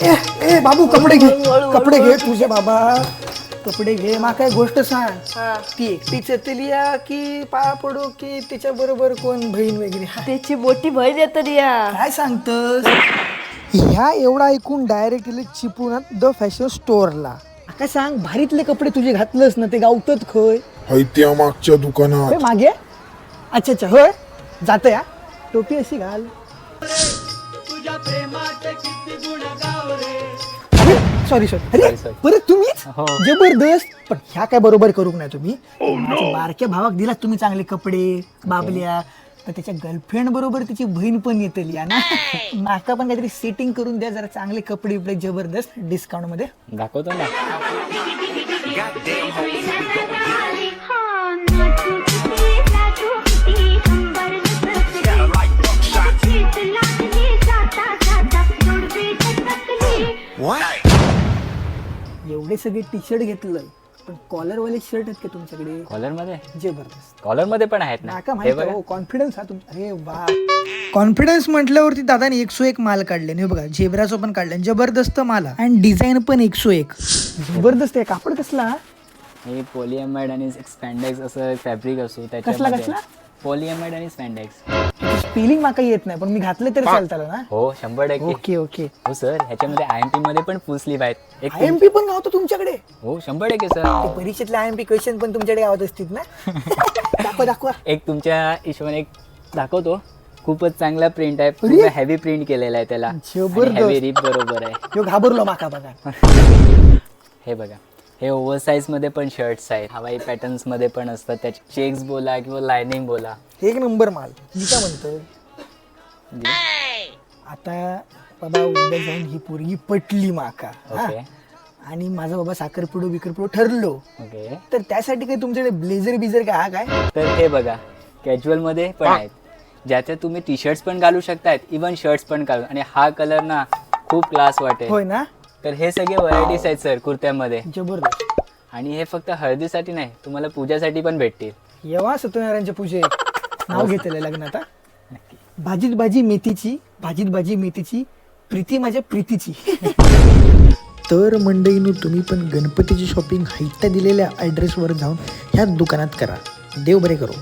ए ए बाबू कपडे घे तुझे बाबा कपडे घे. मा काय गोष्ट सांग, ती एकटीच येतलिया की पाया पडू की तिच्या बरोबर कोण बहीण वगैरे आहे? त्याची मोठी बहीण येत रिया. काय सांगतस? ह्या एवढा ऐकून डायरेक्ट चिपून द फॅशन स्टोअरला. काय सांग, भारीतले कपडे तुझे घातलंस ना ते गावतात खय हैत्या मागच्या दुकानात. होय मागे. अच्छा अच्छा होय जात या. टोपी अशी घाल. सॉरी अरे परत तुम्हीच जबरदस्त. पण ह्या काय बरोबर करू नाही तुम्ही. माझ्या बारक्या भावाक दिला तुम्ही चांगले कपडे बाबल्या, तर त्याच्या गर्लफ्रेंड बरोबर तिची बहीण पण येतली ना. माका पण काहीतरी सेटिंग करून द्या जरा, चांगले कपडे बिपडे जबरदस्त डिस्काउंट मध्ये दाखवतो ना. एवढे सगळे टी शर्ट घेतलं, पण कॉलर वाले शर्ट आहेत का तुमच्याकडे? कॉलर मध्ये, जबरदस्त. कॉलर मध्ये पण आहेत ना. नाका हे माहिती बघा. हो, कॉन्फिडन्स हा तुमचा. अरे वा, कॉन्फिडन्स म्हटल्यावरती दादाने 101 माल काढले. हे बघा झेब्राचं पण काढले, जबरदस्त माल आणि डिझाईन पण 101 जबरदस्त आहे. कापड कसला? हे पॉलिएमाइड आणि स्पॅन्डेक्स असं फॅब्रिक असो कसला त्याच्यामध्ये. पॉलिएमाइड आणि स्पॅन्डेक्स. स्पेलिंग माका येत नाही, पण मी घातले तरी चालतं ना? हो 100%. Okay okay. हो सर, ह्याच्यामध्ये IMP मध्ये पण फुल स्लीव आहेत. एक IMP पण गावतो तुमच्याकडे? हो 100% सर. परीक्षेतले IMP क्वेश्चन पण तुमच्याकडे गावत असतील ना? दाखवा. एक तुमच्या हिशोबाने एक दाखवतो. खूपच चांगला प्रिंट आहे, पूर्ण हेवी प्रिंट केलेला आहे त्याला. जबरदस्त. हेवी रिप बरोबर आहे. ह्यो घाबरलो माका बघा. हे बघा, हे ओव्हरसाइज मध्ये पण शर्ट्स आहेत, हवाई पॅटर्न्स मध्ये पण असतात. त्याचे चेक्स बोला किंवा लायनिंग बोला, एक नंबर माल. मी काय म्हणतो, आता बाबा उद्या जाऊन ही पोरगी पटली माका हा? ओके आणि माझा बाबा साखरपुडो ठरलो, ओके. तर त्यासाठी काही तुमच्याकडे ब्लेझर बिझर काय हा काय? तर हे बघा, कॅज्युअल मध्ये पण आहेत, ज्याच्यात तुम्ही टी शर्ट्स पण घालू शकतायत, इवन शर्ट्स पण घालू. आणि हा कलर ना खूप क्लास वाटेल. होय ना? तर हे सगळे व्हरायटीज आहेत सर कुर्त्यामध्ये. जबरदस्त. आणि हे फक्त हळदीसाठी नाही, तुम्हाला पूजासाठी पण भेटतील. येवा सत्यनारायणच्या पूजेत नाव घेतलंय लग्नात. भाजीत भाजी मेथीची प्रीती माझ्या प्रीतीची. तर मंडळीनो, तुम्ही पण गणपतीची शॉपिंग हाईटच्या दिलेल्या ॲड्रेसवर जाऊन ह्या दुकानात करा. देव बरे करो.